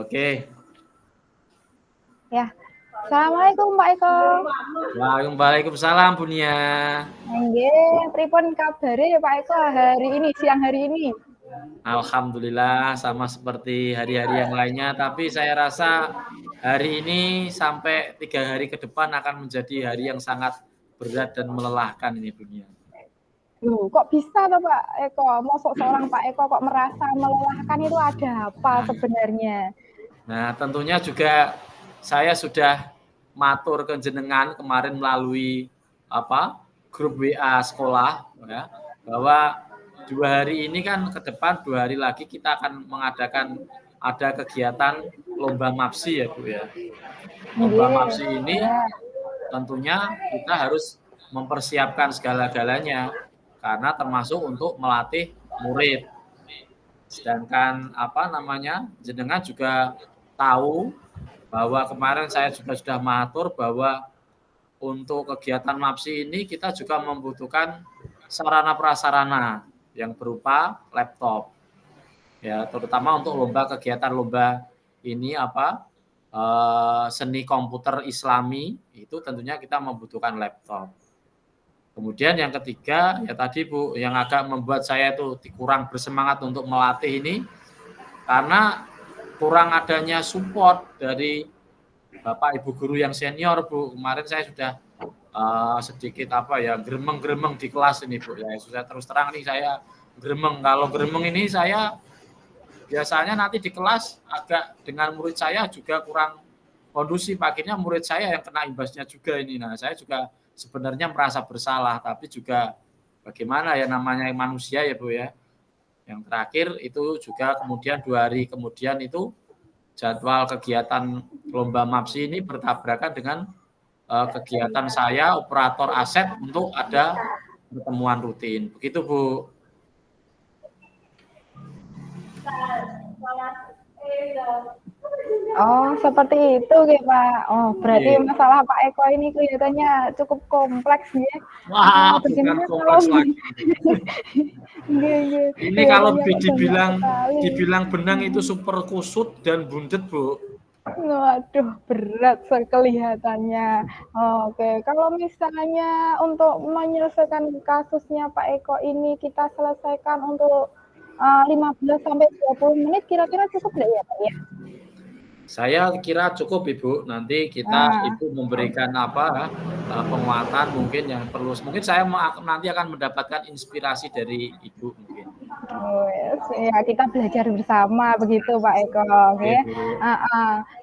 Oke. Ya. Assalamualaikum Pak Eko. Waalaikumsalam Bu Nia. Nggih, pripun kabare Pak Eko hari ini, siang hari ini? Alhamdulillah sama seperti hari-hari yang lainnya, tapi saya rasa hari ini sampai 3 hari ke depan akan menjadi hari yang sangat berat dan melelahkan ini Bu Nia. Loh, kok bisa toh Pak Eko? Mosok seorang Pak Eko kok merasa melelahkan itu ada apa sebenarnya? Nah, tentunya juga saya sudah matur ke jenengan kemarin melalui grup WA sekolah ya, bahwa 2 hari ini kan ke depan 2 hari lagi kita akan mengadakan ada kegiatan lomba MAPSI ya Bu ya. Lomba MAPSI ini tentunya kita harus mempersiapkan segala-galanya karena termasuk untuk melatih murid. Sedangkan jenengan juga tahu bahwa kemarin saya juga sudah matur bahwa untuk kegiatan MAPSI ini kita juga membutuhkan sarana prasarana yang berupa laptop. Ya, terutama untuk kegiatan lomba ini seni komputer Islami itu tentunya kita membutuhkan laptop. Kemudian yang ketiga ya tadi Bu, yang agak membuat saya itu kurang bersemangat untuk melatih ini karena kurang adanya support dari Bapak Ibu guru yang senior Bu. Kemarin saya sudah sedikit gremeng-gremeng di kelas ini Bu. Ya sudah terus terang nih saya gremeng. Kalau gremeng ini saya biasanya nanti di kelas agak dengan murid saya juga kurang kondusif. Akhirnya murid saya yang kena imbasnya juga ini. Nah, saya juga sebenarnya merasa bersalah, tapi juga bagaimana ya namanya manusia ya Bu ya. Yang terakhir itu juga kemudian 2 hari kemudian itu jadwal kegiatan lomba MAPSI ini bertabrakan dengan kegiatan saya operator aset untuk ada pertemuan rutin. Begitu Bu. Oh, seperti itu ya Pak. Oh, berarti masalah Pak Eko ini kelihatannya cukup kompleks ya. Wah, bukan kompleks lagi. Ini kalau dibilang benang itu super kusut dan bundet Bu. Waduh, berat kelihatannya. Oke, kalau misalnya untuk menyelesaikan kasusnya Pak Eko ini kita selesaikan untuk 15 sampai 20 menit kira-kira cukup nggak ya Pak ya? Saya kira cukup Ibu. Nanti kita Ibu memberikan penguatan mungkin yang perlu. Mungkin saya nanti akan mendapatkan inspirasi dari Ibu mungkin. Oh, ya kita belajar bersama begitu Pak Eko. Oke.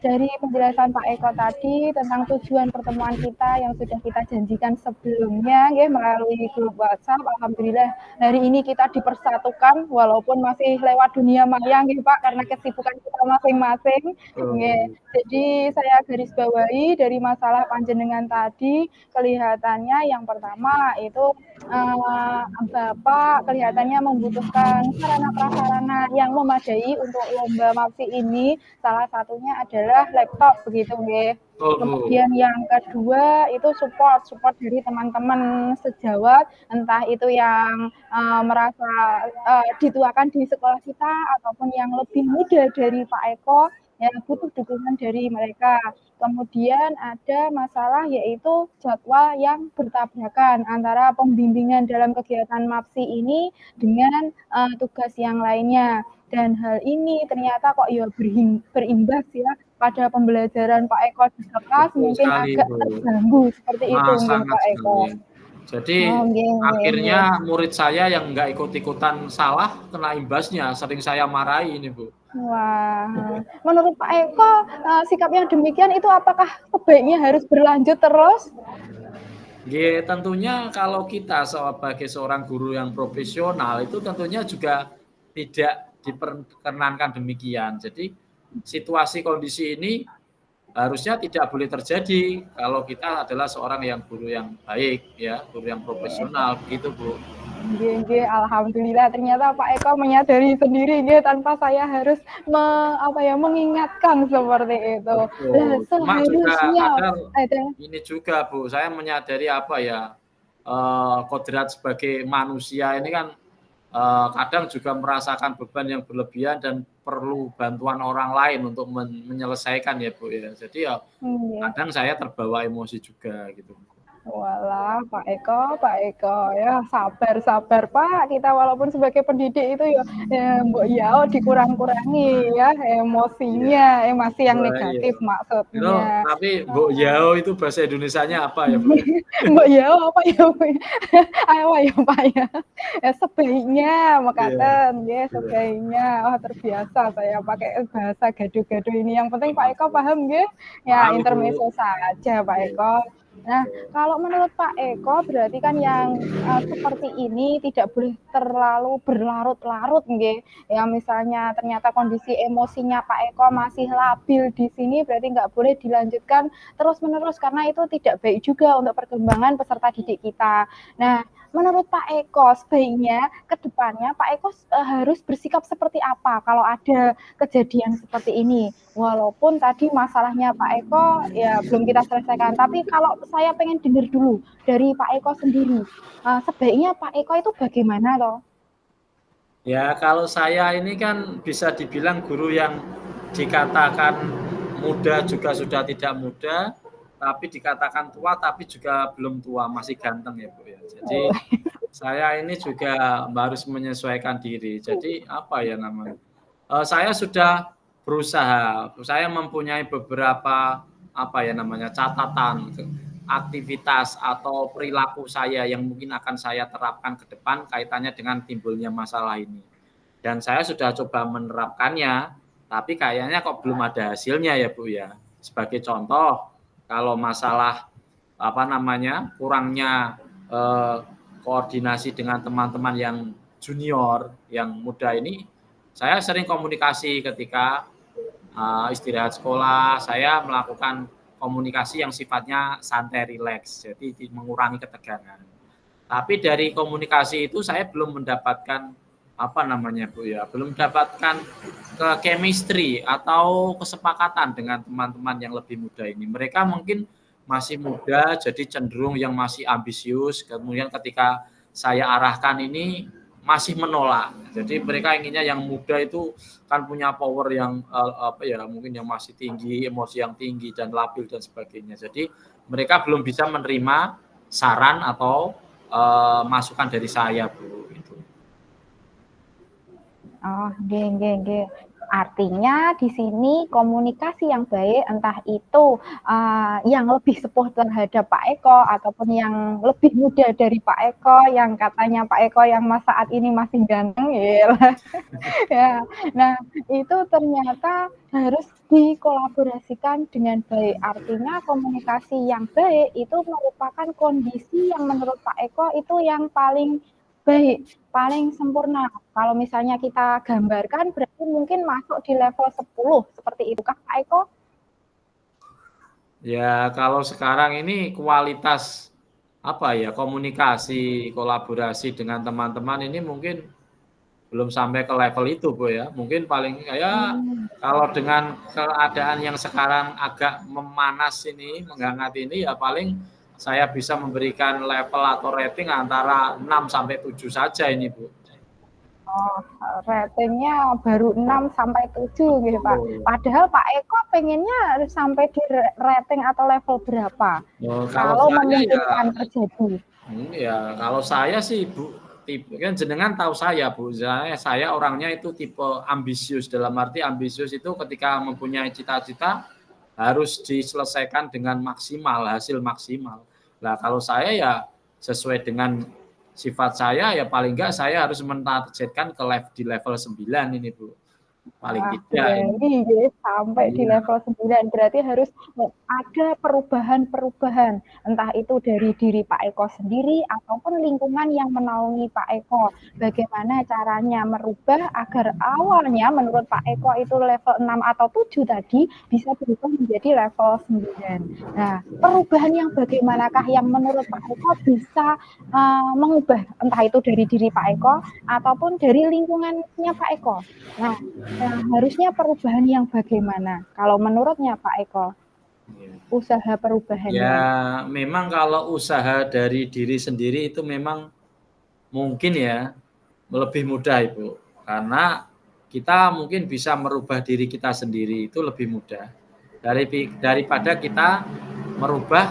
Dari penjelasan Pak Eko tadi tentang tujuan pertemuan kita yang sudah kita janjikan sebelumnya melalui grup WhatsApp. Alhamdulillah hari ini kita dipersatukan walaupun masih lewat dunia maya Pak karena kesibukan kita masing-masing. Jadi saya garis bawahi dari masalah panjenengan tadi kelihatannya yang pertama itu Bapak kelihatannya membutuhkan sarana prasarana yang memadai untuk lomba MAPSI ini. Salah satunya adalah laptop begitu nggih. Kemudian yang kedua itu support dari teman-teman sejawat, entah itu yang merasa dituakan di sekolah kita ataupun yang lebih muda dari Pak Eko yang butuh dukungan dari mereka. Kemudian ada masalah yaitu jadwal yang bertabrakan antara pembimbingan dalam kegiatan MAPSI ini dengan tugas yang lainnya. Dan hal ini ternyata kok ya berimbas ya pada pembelajaran Pak Eko di kelas mungkin agak terganggu seperti itu Pak Eko. Jadi akhirnya murid saya yang nggak ikut-ikutan salah kena imbasnya, sering saya marahi ini Bu. Wah, menurut Pak Eko sikap yang demikian itu apakah sebaiknya harus berlanjut terus? Tentunya kalau kita sebagai seorang guru yang profesional itu tentunya juga tidak diperkenankan demikian. Jadi situasi kondisi ini harusnya tidak boleh terjadi kalau kita adalah seorang yang guru yang baik ya, guru yang profesional begitu Bu. Alhamdulillah ternyata Pak Eko menyadari sendiri tanpa saya harus mengingatkan seperti itu. Cuma juga kadang ini juga Bu, saya menyadari kodrat sebagai manusia ini kan kadang juga merasakan beban yang berlebihan dan perlu bantuan orang lain untuk menyelesaikan ya Bu ya. Jadi ya kadang saya terbawa emosi juga gitu. Walah, Pak Eko, ya sabar Pak. Kita walaupun sebagai pendidik itu Mbok Yao dikurang-kurangi ya emosinya, masih yang negatif maksudnya. Tapi Mbok Yao itu bahasa Indonesianya apa ya Bu? Mbok Yao apa ya Bu? Ayo ya Pak ya. Sebaiknya mekaten, ya sebaiknya. Wah terbiasa saya pakai bahasa gaduh-gaduh ini. Yang penting Pak Eko paham nggih? Ya intermezzo saja Pak Eko. Nah, kalau menurut Pak Eko berarti kan yang seperti ini tidak boleh terlalu berlarut-larut nggih. Ya misalnya ternyata kondisi emosinya Pak Eko masih labil di sini berarti nggak boleh dilanjutkan terus-menerus karena itu tidak baik juga untuk perkembangan peserta didik kita. Nah, menurut Pak Eko sebaiknya ke depannya Pak Eko harus bersikap seperti apa kalau ada kejadian seperti ini? Walaupun tadi masalahnya Pak Eko ya belum kita selesaikan, tapi kalau saya pengen dengar dulu dari Pak Eko sendiri, sebaiknya Pak Eko itu bagaimana toh? Ya kalau saya ini kan bisa dibilang guru yang dikatakan muda juga sudah tidak muda, tapi dikatakan tua tapi juga belum tua, masih ganteng ya Bu ya. Jadi saya ini juga harus menyesuaikan diri. Jadi apa ya namanya? Saya sudah berusaha, saya mempunyai beberapa catatan aktivitas atau perilaku saya yang mungkin akan saya terapkan ke depan kaitannya dengan timbulnya masalah ini. Dan saya sudah coba menerapkannya, tapi kayaknya kok belum ada hasilnya ya Bu ya. Sebagai contoh, kalau masalah kurangnya koordinasi dengan teman-teman yang junior, yang muda ini, saya sering komunikasi ketika istirahat sekolah, saya melakukan komunikasi yang sifatnya santai, rileks, jadi mengurangi ketegangan. Tapi dari komunikasi itu saya belum mendapatkan Bu ya, belum mendapatkan chemistry atau kesepakatan dengan teman-teman yang lebih muda ini. Mereka mungkin masih muda, jadi cenderung yang masih ambisius. Kemudian ketika saya arahkan ini masih menolak. Jadi mereka inginnya yang muda itu kan punya power yang mungkin yang masih tinggi, emosi yang tinggi dan labil dan sebagainya. Jadi mereka belum bisa menerima saran atau masukan dari saya, Bu. Gitu. Oh, nggih. Artinya di sini komunikasi yang baik entah itu yang lebih sepuh terhadap Pak Eko ataupun yang lebih muda dari Pak Eko yang katanya Pak Eko yang saat ini masih ganteng ya. Nah, itu ternyata harus dikolaborasikan dengan baik. Artinya komunikasi yang baik itu merupakan kondisi yang menurut Pak Eko itu yang paling baik, paling sempurna. Kalau misalnya kita gambarkan berarti mungkin masuk di level 10 seperti itu Kak Pak Eko? Ya, kalau sekarang ini kualitas komunikasi, kolaborasi dengan teman-teman ini mungkin belum sampai ke level itu, Bu ya. Mungkin paling kalau dengan keadaan yang sekarang agak memanas ini, menghangat ini ya paling saya bisa memberikan level atau rating antara 6 sampai 7 saja ini, Bu. Oh, ratingnya baru 6 sampai 7 gitu, Pak. Padahal Pak Eko pengennya sampai di rating atau level berapa? Kalau memungkinkan terjadi. Ya, kalau saya sih, Bu, tipe kan jenengan tahu saya, Bu. Saya orangnya itu tipe ambisius, dalam arti ambisius itu ketika mempunyai cita-cita harus diselesaikan dengan maksimal, hasil maksimal. Nah, kalau saya ya sesuai dengan sifat saya ya paling enggak saya harus mentargetkan di level 9 ini, Bu. Paling tidak ini sampai di level 9 berarti harus ada perubahan-perubahan entah itu dari diri Pak Eko sendiri ataupun lingkungan yang menaungi Pak Eko. Bagaimana caranya merubah agar awalnya menurut Pak Eko itu level 6 atau 7 tadi bisa berubah menjadi level 9. Nah, perubahan yang bagaimanakah yang menurut Pak Eko bisa mengubah entah itu dari diri Pak Eko ataupun dari lingkungannya Pak Eko. Nah, harusnya perubahan yang bagaimana? Kalau menurutnya Pak Eko, usaha perubahannya? Ya, memang kalau usaha dari diri sendiri itu memang mungkin ya, lebih mudah Ibu, karena kita mungkin bisa merubah diri kita sendiri itu lebih mudah daripada kita merubah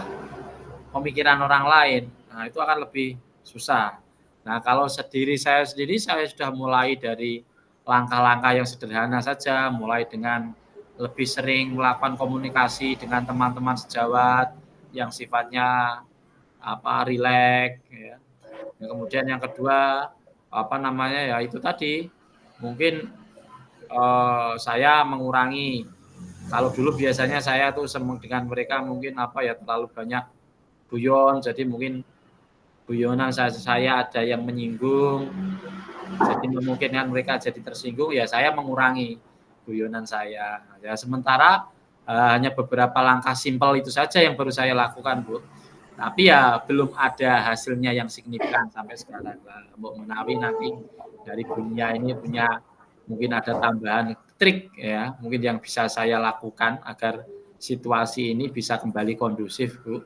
pemikiran orang lain. Nah, itu akan lebih susah. Nah, kalau saya sendiri saya sudah mulai dari langkah-langkah yang sederhana saja, mulai dengan lebih sering melakukan komunikasi dengan teman-teman sejawat yang sifatnya rileks ya. Kemudian yang kedua ya itu tadi mungkin saya mengurangi, kalau dulu biasanya saya tuh dengan mereka mungkin terlalu banyak guyon, jadi mungkin guyonan saya ada yang menyinggung, jadi memungkinkan mereka jadi tersinggung, ya saya mengurangi guyonan saya. Ya sementara hanya beberapa langkah simpel itu saja yang baru saya lakukan, Bu. Tapi ya belum ada hasilnya yang signifikan sampai sekarang. Mbak Menawi nanti dari dunia ini punya mungkin ada tambahan trik ya, mungkin yang bisa saya lakukan agar situasi ini bisa kembali kondusif, Bu.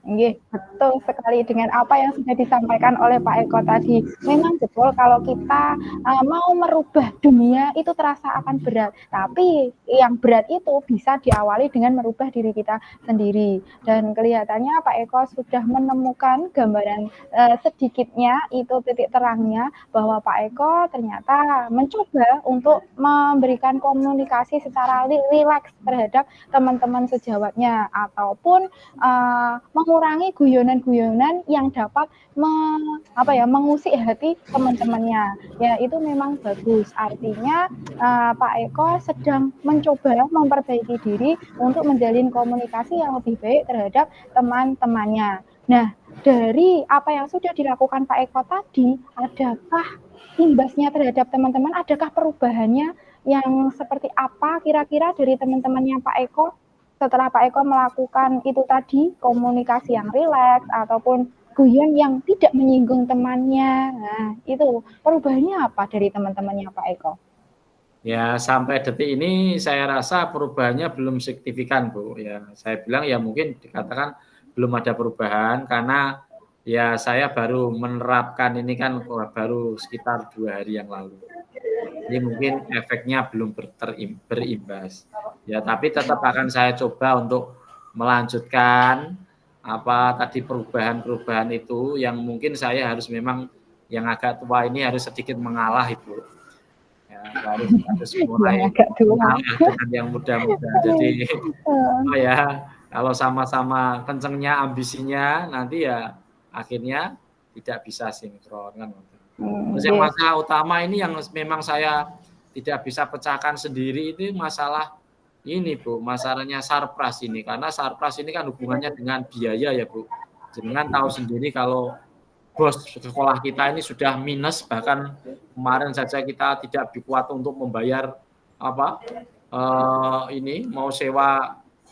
Nggih, betul sekali dengan apa yang sudah disampaikan oleh Pak Eko tadi. Memang betul kalau kita mau merubah dunia itu terasa akan berat. Tapi yang berat itu bisa diawali dengan merubah diri kita sendiri. Dan kelihatannya Pak Eko sudah menemukan gambaran sedikitnya itu titik terangnya bahwa Pak Eko ternyata mencoba untuk memberikan komunikasi secara rileks terhadap teman-teman sejawatnya ataupun mengurangi guyonan-guyonan yang dapat mengusik hati teman-temannya. Ya, itu memang bagus. Artinya Pak Eko sedang mencoba memperbaiki diri untuk menjalin komunikasi yang lebih baik terhadap teman-temannya. Nah, dari apa yang sudah dilakukan Pak Eko tadi, adakah imbasnya terhadap teman-teman? Adakah perubahannya yang seperti apa kira-kira dari teman-temannya Pak Eko? Setelah Pak Eko melakukan itu tadi, komunikasi yang rileks ataupun guyon yang tidak menyinggung temannya. Nah, itu perubahannya apa dari teman-temannya Pak Eko? Ya, sampai detik ini saya rasa perubahannya belum signifikan, Bu. Ya, saya bilang ya mungkin dikatakan belum ada perubahan karena ya saya baru menerapkan ini kan baru sekitar 2 hari yang lalu. Jadi mungkin efeknya belum berimbas. Ya, tapi tetap akan saya coba untuk melanjutkan tadi perubahan-perubahan itu yang mungkin saya harus memang yang agak tua ini harus sedikit mengalah, Ibu. Ya, harus mulai dengan yang muda-muda. Jadi kalau sama-sama kencengnya ambisinya nanti ya akhirnya tidak bisa sinkron kan. Terus yang masalah utama ini yang memang saya tidak bisa pecahkan sendiri itu masalah ini, Bu, masalahnya sarpras ini. Karena sarpras ini kan hubungannya dengan biaya ya, Bu. Jangan tahu sendiri kalau bos sekolah kita ini sudah minus, bahkan kemarin saja kita tidak kuat untuk membayar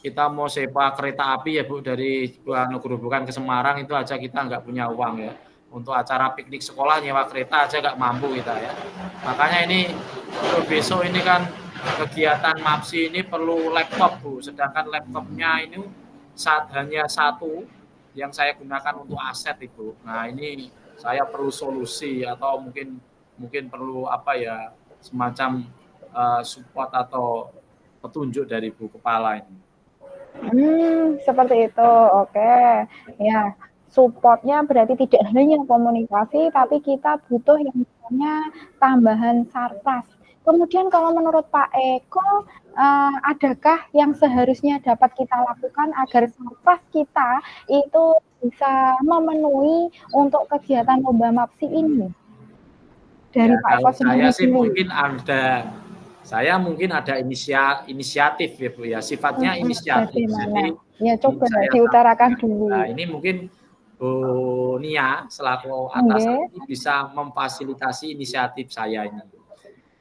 kita mau sewa kereta api ya, Bu, dari Gerobokan ke Semarang itu aja kita nggak punya uang ya. Untuk acara piknik sekolah nyewa kereta aja nggak mampu kita ya. Makanya ini besok ini kan kegiatan MAPSI ini perlu laptop, Bu. Sedangkan laptopnya ini hanya satu yang saya gunakan untuk aset, Ibu. Nah, ini saya perlu solusi atau mungkin perlu semacam support atau petunjuk dari Bu Kepala ini. Seperti itu. Oke. Ya. Supportnya berarti tidak hanya komunikasi, tapi kita butuh yang namanya tambahan sarpras. Kemudian kalau menurut Pak Eko, adakah yang seharusnya dapat kita lakukan agar sarpras kita itu bisa memenuhi untuk kegiatan lomba MAPSI ini? Dari Pak Eko sendiri. Saya mungkin ada inisiatif ya, Bu ya, sifatnya inisiatif. Jadi ya coba diutarakan dulu. Nah, ini mungkin Bu Nia selaku atasan ini bisa memfasilitasi inisiatif saya ini.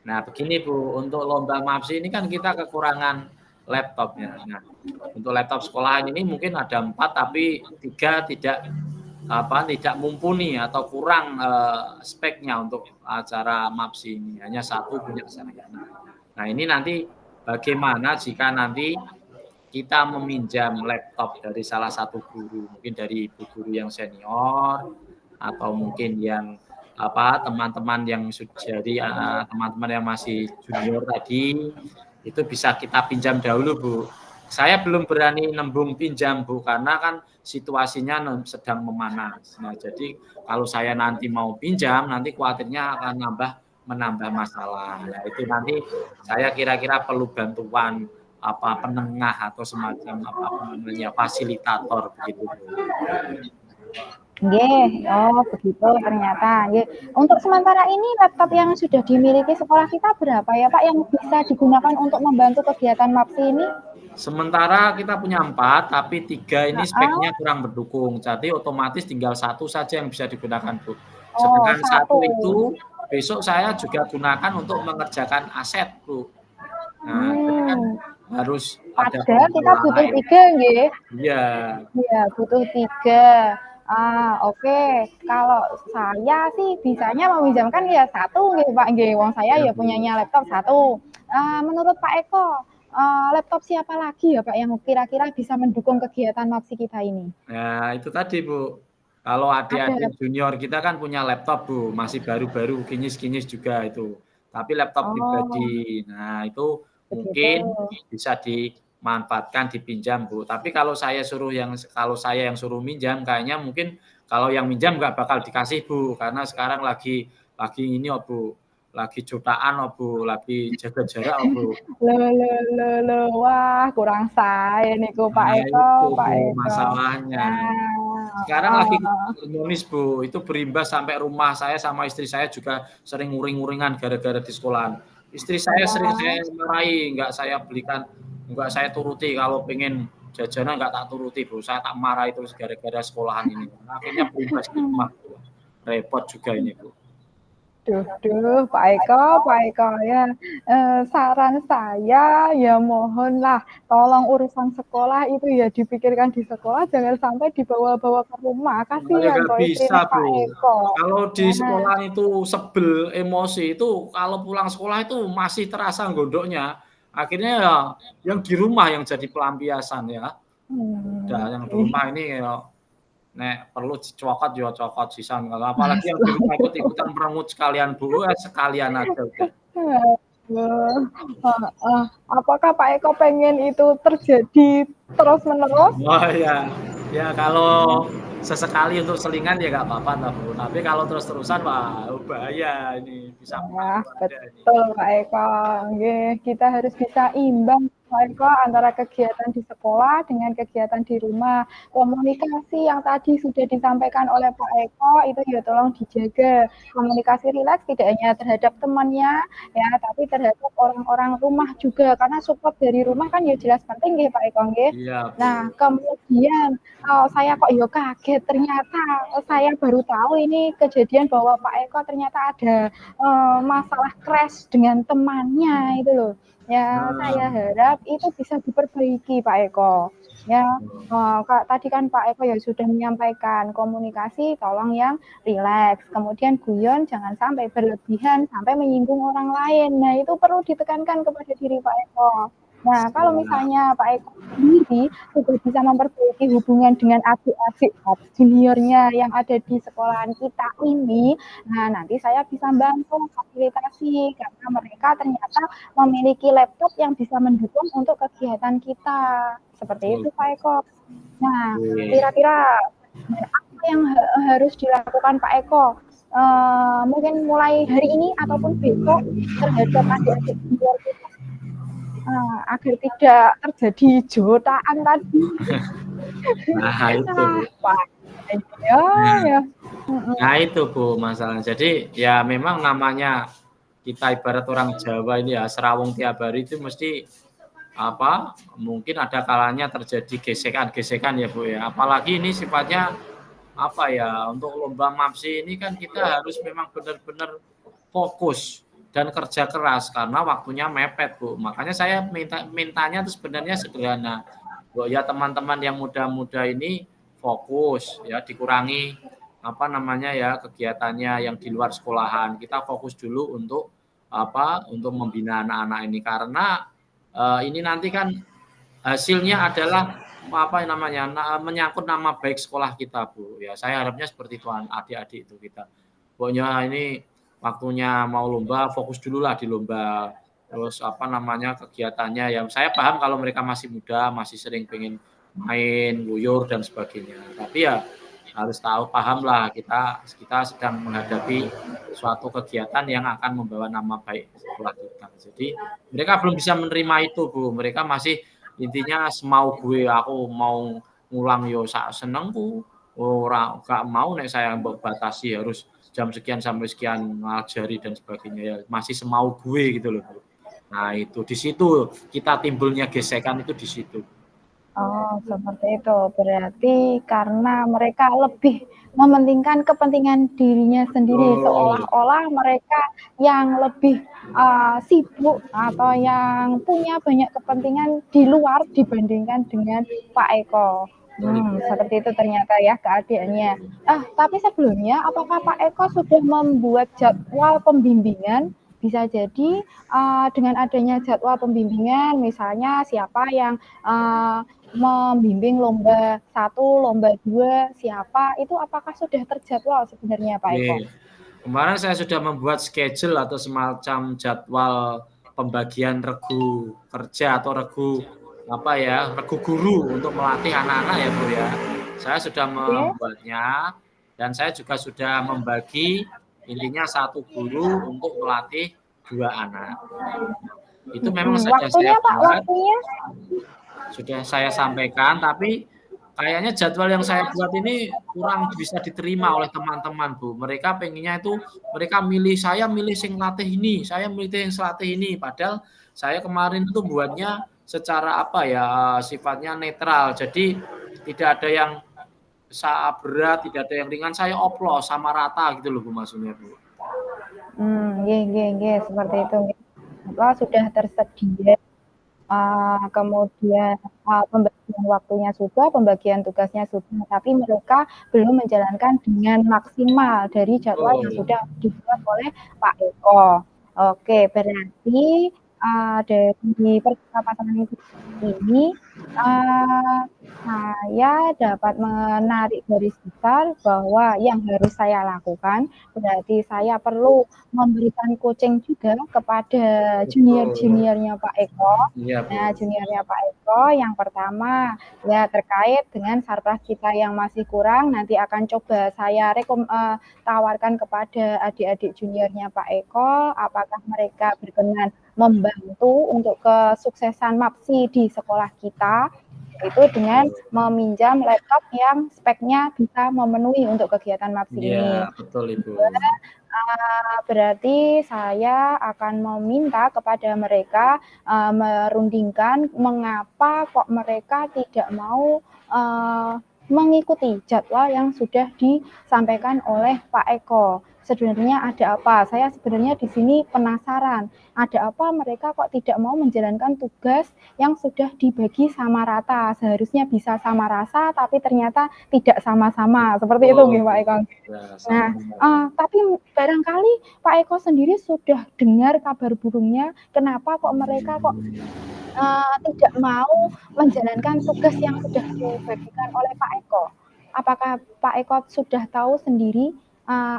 Nah, begini Bu, untuk lomba MAPSI ini kan kita kekurangan laptopnya. Nah, untuk laptop sekolahan ini mungkin ada 4 tapi 3 tidak mumpuni atau kurang speknya untuk acara MAPSI ini. Hanya 1 punya saya. Nah, ini nanti bagaimana jika nanti kita meminjam laptop dari salah satu guru, mungkin dari ibu guru yang senior atau mungkin yang teman-teman yang jadi teman-teman yang masih junior tadi itu bisa kita pinjam dahulu, Bu. Saya belum berani nembung pinjam, Bu, karena kan situasinya sedang memanas. Nah, jadi kalau saya nanti mau pinjam, nanti khawatirnya akan menambah masalah. Nah, itu nanti saya kira-kira perlu bantuan penengah atau semacam namanya fasilitator begitu, Bu. Nggih, oh begitu ternyata. Nggih. Untuk sementara ini laptop yang sudah dimiliki sekolah kita berapa ya Pak yang bisa digunakan untuk membantu kegiatan MAPSI ini? Sementara kita punya 4, tapi 3 ini speknya kurang mendukung. Jadi otomatis tinggal 1 saja yang bisa digunakan, Bu. Oh, Sedangkan 1 itu besok saya juga gunakan untuk mengerjakan aset, Bu. Nah, jadi kan harus ada padahal kita butuh 3, nggih. Iya. Iya, butuh 3. Oke. Kalau saya sih bisanya meminjamkan ya 1 nggih Pak nggih. Wong saya ya punyanya laptop 1. Menurut Pak Eko, laptop siapa lagi ya Pak yang kira-kira bisa mendukung kegiatan MAPSI kita ini? Nah, itu tadi Bu. Kalau adik-adik junior kita kan punya laptop Bu, masih baru-baru, kinyis-kinyis juga itu. Tapi laptop pribadi. Nah, itu mungkin bisa dimanfaatkan, dipinjam Bu. Tapi kalau saya yang suruh minjam, kayaknya mungkin kalau yang minjam nggak bakal dikasih Bu, karena sekarang lagi ini Bu, lagi jutaan Bu, lagi jaga jarak Bu. Wah, kurang saya niku Pak Eko, Pak Eko. Masalahnya. Sekarang lagi nulis Bu, itu berimbas sampai rumah saya sama istri saya juga sering nguring-nguringan gara-gara di sekolahan. Istri saya sering saya marahi, nggak saya belikan, nggak saya turuti kalau pengen jajanan nggak tak turuti Bu, saya tak marahi terus gara-gara sekolahan ini. Akhirnya berimbas di rumah Bu. Repot juga ini Bu. Duh, Pak Eko ya. Saran saya ya mohonlah tolong urusan sekolah itu ya dipikirkan di sekolah, jangan sampai dibawa-bawa ke rumah. Kasihan kok istrinya Pak Eko. Kalau di sekolah itu sebel, emosi itu kalau pulang sekolah itu masih terasa gondoknya. Akhirnya ya yang di rumah yang jadi pelampiasan ya. Udah yang di rumah ini ya nek perlu dicokot ya cokot sisan. Apalagi yang di rumah ikut-ikutan merengut sekalian Bu, sekalian aja udah. Apakah Pak Eko pengen itu terjadi terus-menerus? Oh iya, ya kalau sesekali untuk selingan ya nggak apa-apa Bu. Tapi kalau terus-terusan wah bahaya ini bisa. Betul Pak Eko. Kita harus bisa imbang Pak Eko antara kegiatan di sekolah dengan kegiatan di rumah. Komunikasi yang tadi sudah disampaikan oleh Pak Eko itu ya tolong dijaga. Komunikasi rileks tidak hanya terhadap temannya ya, tapi terhadap orang-orang rumah juga karena support dari rumah kan ya jelas penting nggih Pak Eko nggih. Nah, kemudian saya kok ya kaget ternyata saya baru tahu ini kejadian bahwa Pak Eko ternyata ada masalah crash dengan temannya itu loh. Ya, saya harap itu bisa diperbaiki Pak Eko. Ya, tadi kan Pak Eko ya sudah menyampaikan komunikasi tolong yang rileks. Kemudian guyon jangan sampai berlebihan sampai menyinggung orang lain. Nah, itu perlu ditekankan kepada diri Pak Eko. Nah, kalau misalnya Pak Eko sendiri sudah bisa memperbaiki hubungan dengan adik-adik juniornya yang ada di sekolahan kita ini, nah nanti saya bisa bantu fasilitasi karena mereka ternyata memiliki laptop yang bisa mendukung untuk kegiatan kita. Seperti itu Pak Eko. Nah, kira-kira apa yang harus dilakukan Pak Eko? Mungkin mulai hari ini ataupun besok terhadap adik-adik junior kita agar tidak terjadi jotaan tadi. Nah itu Nah itu Bu masalahnya. Jadi ya memang namanya kita ibarat orang Jawa ini ya serawung tiap hari itu mesti mungkin ada kalanya terjadi gesekan-gesekan ya Bu ya. Apalagi ini sifatnya untuk lomba MAPSI ini kan kita harus memang benar-benar fokus dan kerja keras karena waktunya mepet Bu. Makanya saya mintanya itu sebenarnya sederhana. Bu ya teman-teman yang muda-muda ini fokus ya dikurangi kegiatannya yang di luar sekolahan. Kita fokus dulu untuk membina anak-anak ini karena ini nanti kan hasilnya adalah menyangkut nama baik sekolah kita Bu. Ya saya harapnya seperti itu adik-adik itu kita. pokoknya ini waktunya mau lomba, fokus dulu lah di lomba. Terus apa namanya, kegiatannya ya saya paham kalau mereka masih muda, masih sering pengen main, luyur dan sebagainya. Tapi ya harus tahu, paham lah kita sedang menghadapi suatu kegiatan yang akan membawa nama baik sekolah kita. Jadi mereka belum bisa menerima itu, Bu. Mereka masih intinya semau gue, aku mau ngulang yo sak senengku. Ora gak mau nek saya mbok batasi harus jam sekian sampai sekian ngajari dan sebagainya ya. Masih semau gue gitu loh, Bu. Nah, itu di situ kita timbulnya gesekan itu di situ. Oh, seperti itu. Berarti karena mereka lebih mementingkan kepentingan dirinya sendiri, seolah-olah mereka yang lebih sibuk atau yang punya banyak kepentingan di luar dibandingkan dengan Pak Eko. Seperti itu ternyata ya keadaannya. Tapi sebelumnya, apakah Pak Eko sudah membuat jadwal pembimbingan? Bisa jadi dengan adanya jadwal pembimbingan, misalnya siapa yang membimbing lomba 1, lomba 2, siapa, itu apakah sudah terjadwal sebenarnya Pak Eko? Kemarin saya sudah membuat schedule atau semacam jadwal pembagian regu kerja atau regu guru untuk melatih anak-anak ya, Bu ya. Saya sudah membuatnya dan saya juga sudah membagi intinya 1 guru untuk melatih 2 anak. Itu memang saja saya buat. Sudah saya sampaikan, tapi kayaknya jadwal yang saya buat ini kurang bisa diterima oleh teman-teman, Bu. Mereka pengennya itu, mereka saya milih sing latih ini, saya milih yang selatih ini. Padahal saya kemarin itu buatnya secara sifatnya netral. Jadi tidak ada yang berat, tidak ada yang ringan. Saya oplos sama rata gitu loh, Bu, maksudnya, Bu. Seperti itu. Sudah tersedia. Kemudian pembagian waktunya sudah, pembagian tugasnya sudah, tapi mereka belum menjalankan dengan maksimal dari jadwal yang sudah dibuat oleh Pak Eko. Oke, berarti dari percakapan ini saya dapat menarik garis besar bahwa yang harus saya lakukan berarti saya perlu memberikan coaching juga kepada junior-juniornya Pak Eko. Nah, juniornya Pak Eko yang pertama ya terkait dengan sarpras kita yang masih kurang, nanti akan coba saya tawarkan kepada adik-adik juniornya Pak Eko, apakah mereka berkenan membantu untuk kesuksesan MAPSI di sekolah kita, itu dengan meminjam laptop yang speknya bisa memenuhi untuk kegiatan MAPSI ini. Iya, betul Ibu. Berarti saya akan meminta kepada mereka merundingkan mengapa kok mereka tidak mau mengikuti jadwal yang sudah disampaikan oleh Pak Eko. Sebenarnya ada apa? Saya sebenarnya di sini penasaran. Ada apa mereka kok tidak mau menjalankan tugas yang sudah dibagi sama rata? Seharusnya bisa sama rasa, tapi ternyata tidak sama-sama. Seperti itu, Pak Eko. Nah, tapi barangkali Pak Eko sendiri sudah dengar kabar burungnya. Kenapa kok mereka tidak mau menjalankan tugas yang sudah dibagikan oleh Pak Eko? Apakah Pak Eko sudah tahu sendiri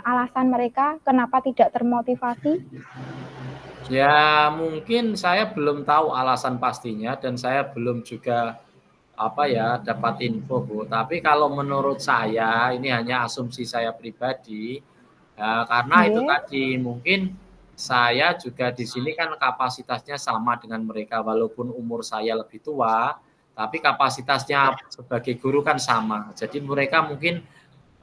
alasan mereka kenapa tidak termotivasi? Ya, mungkin saya belum tahu alasan pastinya dan saya belum juga dapat info, Bu. Tapi kalau menurut saya, ini hanya asumsi saya pribadi, karena itu tadi mungkin saya juga di sini kan kapasitasnya sama dengan mereka walaupun umur saya lebih tua, tapi kapasitasnya sebagai guru kan sama. Jadi mereka mungkin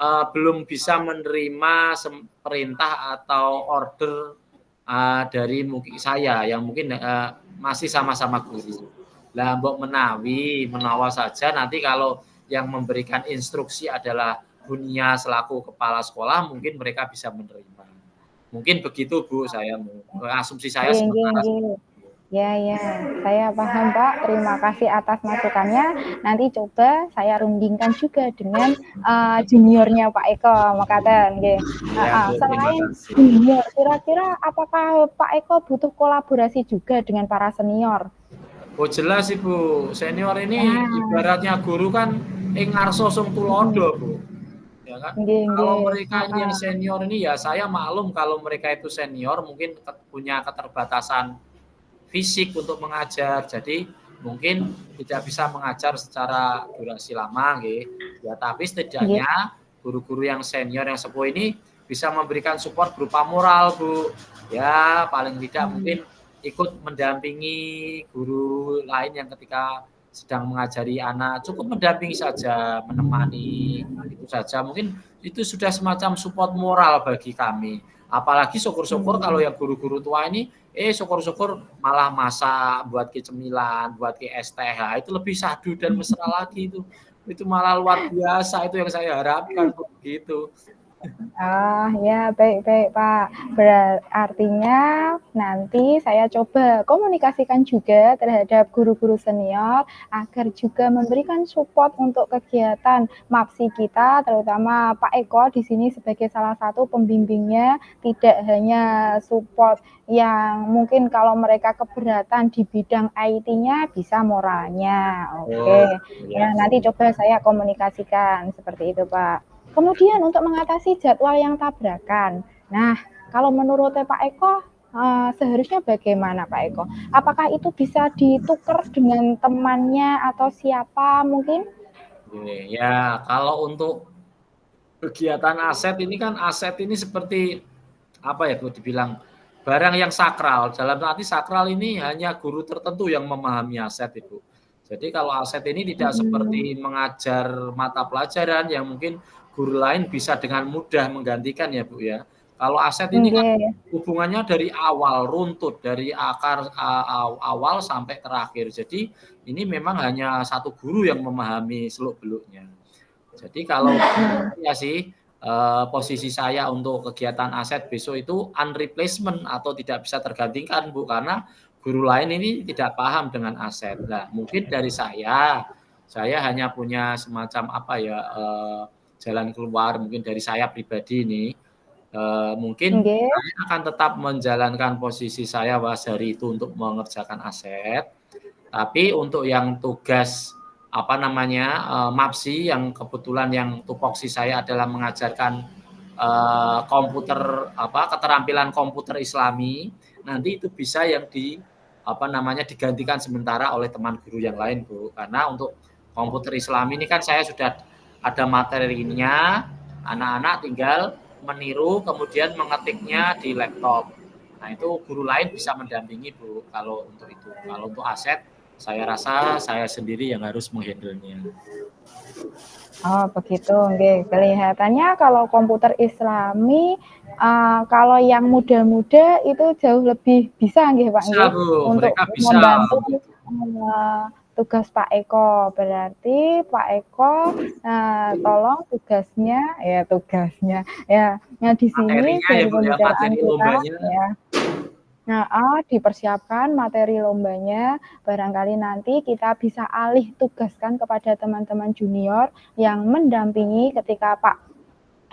belum bisa menerima perintah atau order dari mungkin saya yang mungkin masih sama-sama guru. Lah mbok menawa saja nanti kalau yang memberikan instruksi adalah Bunia selaku kepala sekolah, mungkin mereka bisa menerima. Mungkin begitu, Bu, asumsi saya sementara. Ya, saya paham Pak. Terima kasih atas masukannya. Nanti coba saya rundingkan juga dengan juniornya Pak Eko, makaten nggih. Selain junior, kira-kira apakah Pak Eko butuh kolaborasi juga dengan para senior? Oh jelas Ibu, senior ini ibaratnya guru kan ngarso sing tulodo, Bu. ya kan. Nggih, Kalau nggih. mereka ini yang senior ini ya saya maklum kalau mereka itu senior mungkin punya keterbatasan fisik untuk mengajar. Jadi mungkin tidak bisa mengajar secara durasi lama nggih. Ya tapi Nggih. setidaknya guru-guru yang senior yang sepuh ini bisa memberikan support berupa moral, Bu. Ya, paling tidak mungkin ikut mendampingi guru lain yang ketika sedang mengajari anak, cukup mendampingi saja, menemani, itu saja. Mungkin itu sudah semacam support moral bagi kami. Apalagi syukur-syukur kalau yang guru-guru tua ini, syukur-syukur malah masak, buat ke cemilan, buat ke es teh, itu lebih syahdu dan mesra lagi itu. Itu malah luar biasa, itu yang saya harapkan begitu. Ah, ya, baik-baik, Pak. Artinya nanti saya coba komunikasikan juga terhadap guru-guru senior agar juga memberikan support untuk kegiatan MAPSI kita, terutama Pak Eko di sini sebagai salah satu pembimbingnya, tidak hanya support yang mungkin kalau mereka keberatan di bidang IT-nya bisa moralnya. Oke. Ya, nanti coba saya komunikasikan seperti itu, Pak. Kemudian untuk mengatasi jadwal yang tabrakan. Nah, kalau menurut Pak Eko, seharusnya bagaimana Pak Eko? Apakah itu bisa ditukar dengan temannya atau siapa mungkin? Ya, kalau untuk kegiatan aset ini kan aset ini seperti apa ya Bu dibilang barang yang sakral. Dalam arti sakral ini hanya guru tertentu yang memahami aset itu. Jadi kalau aset ini tidak seperti mengajar mata pelajaran yang mungkin guru lain bisa dengan mudah menggantikan ya Bu ya. Kalau aset ini kan hubungannya dari awal runtut dari akar awal sampai terakhir. Jadi ini memang hanya satu guru yang memahami seluk-beluknya. Jadi kalau ya sih posisi saya untuk kegiatan aset besok itu unreplacement atau tidak bisa tergantikan Bu karena guru lain ini tidak paham dengan aset. Nah, mungkin dari saya hanya punya semacam apa ya jalan keluar mungkin dari saya pribadi ini mungkin saya akan tetap menjalankan posisi saya Wasari itu untuk mengerjakan aset. Tapi untuk yang tugas apa namanya MAPSI yang kebetulan yang tupoksi saya adalah mengajarkan komputer keterampilan komputer Islami nanti itu bisa yang digantikan sementara oleh teman guru yang lain Bu karena untuk komputer Islami ini kan saya sudah ada materinya anak-anak tinggal meniru kemudian mengetiknya di laptop. Nah itu guru lain bisa mendampingi Bu kalau untuk itu. Kalau untuk aset saya rasa saya sendiri yang harus menghandle-nya. Oh begitu, okay. Kelihatannya kalau komputer Islami, kalau yang muda-muda itu jauh lebih bisa, nggih Pak, bisa, Bu. untuk bisa. membantu tugas Pak Eko. Berarti Pak Eko tolong tugasnya ya di sini dari pembicaraan kita ya. Nah, dipersiapkan materi lombanya, barangkali nanti kita bisa alih tugaskan kepada teman-teman junior yang mendampingi ketika Pak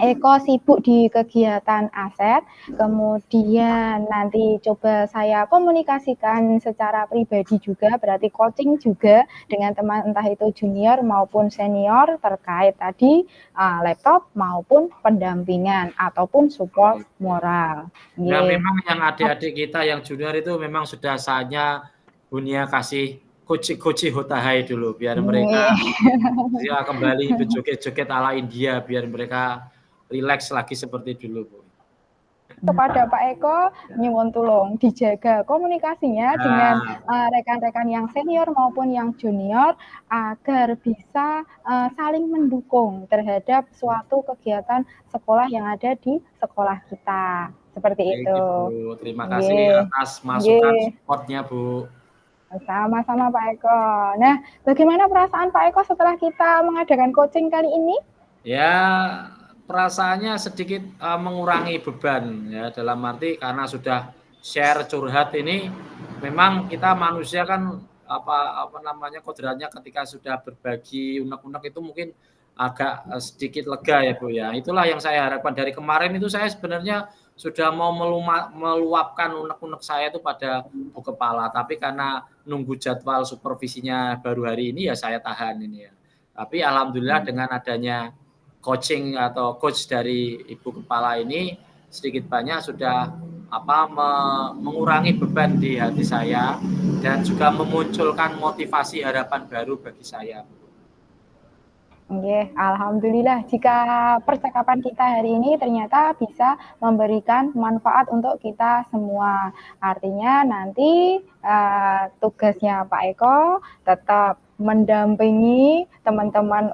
Eko sibuk di kegiatan aset, kemudian nanti coba saya komunikasikan secara pribadi juga, berarti coaching juga dengan teman entah itu junior maupun senior terkait tadi laptop maupun pendampingan ataupun support moral. Ya memang yang adik-adik kita yang junior itu memang sudah saatnya dunia kasih koci hotahai dulu biar mereka ya kembali berjoget-joget ala India biar mereka rileks lagi seperti dulu Bu. Kepada Pak Eko nyuwun tulung dijaga komunikasinya dengan rekan-rekan yang senior maupun yang junior agar bisa saling mendukung terhadap suatu kegiatan sekolah yang ada di sekolah kita. Seperti itu. Bu. Terima kasih atas masukan supportnya Bu. Sama-sama Pak Eko. Nah, bagaimana perasaan Pak Eko setelah kita mengadakan coaching kali ini? Ya, perasaannya sedikit mengurangi beban ya dalam arti karena sudah share curhat ini memang kita manusia kan kodratnya ketika sudah berbagi unek-unek itu mungkin agak sedikit lega ya Bu ya. Itulah yang saya harapkan dari kemarin itu saya sebenarnya sudah mau meluapkan unek-unek saya itu pada Bu Kepala tapi karena nunggu jadwal supervisinya baru hari ini ya saya tahan ini ya. Tapi alhamdulillah dengan adanya coaching atau coach dari Ibu Kepala ini sedikit banyak sudah mengurangi beban di hati saya dan juga memunculkan motivasi harapan baru bagi saya. Oke, alhamdulillah jika percakapan kita hari ini ternyata bisa memberikan manfaat untuk kita semua. Artinya nanti tugasnya Pak Eko tetap mendampingi teman-teman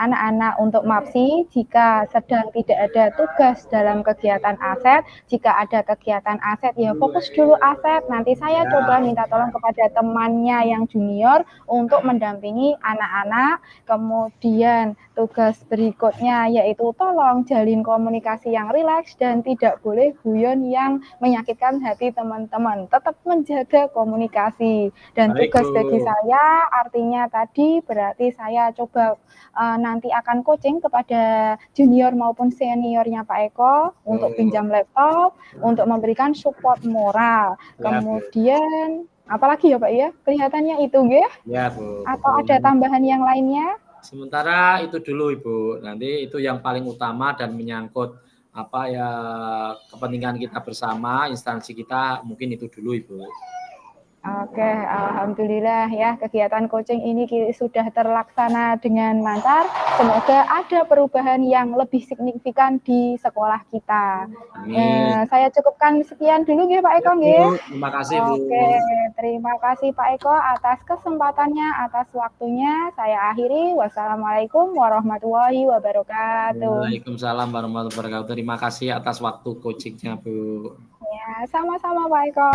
anak-anak untuk MAPSI jika sedang tidak ada tugas dalam kegiatan aset. Jika ada kegiatan aset ya fokus dulu aset, nanti saya coba minta tolong kepada temannya yang junior untuk mendampingi anak-anak. Kemudian tugas berikutnya yaitu tolong jalin komunikasi yang rileks dan tidak boleh guyon yang menyakitkan hati teman-teman. Tetap menjaga komunikasi. Dan tugas bagi saya artinya tadi berarti saya coba nanti akan coaching kepada junior maupun seniornya Pak Eko untuk pinjam laptop, untuk memberikan support moral. Kemudian apalagi ya Pak ya? Kelihatannya itu ya, Bu. Atau ada tambahan yang lainnya? Sementara itu dulu Ibu. Nanti itu yang paling utama dan menyangkut kepentingan kita bersama, instansi kita, mungkin itu dulu Ibu. Oke, alhamdulillah ya kegiatan coaching ini sudah terlaksana dengan lancar. Semoga ada perubahan yang lebih signifikan di sekolah kita. Saya cukupkan sekian dulu ya Pak Eko Terima kasih Bu. Oke, terima kasih Pak Eko atas kesempatannya, atas waktunya. Saya akhiri. Wassalamualaikum warahmatullahi wabarakatuh. Waalaikumsalam warahmatullahi wabarakatuh. Terima kasih atas waktu coachingnya Bu. Ya, sama-sama Pak Eko.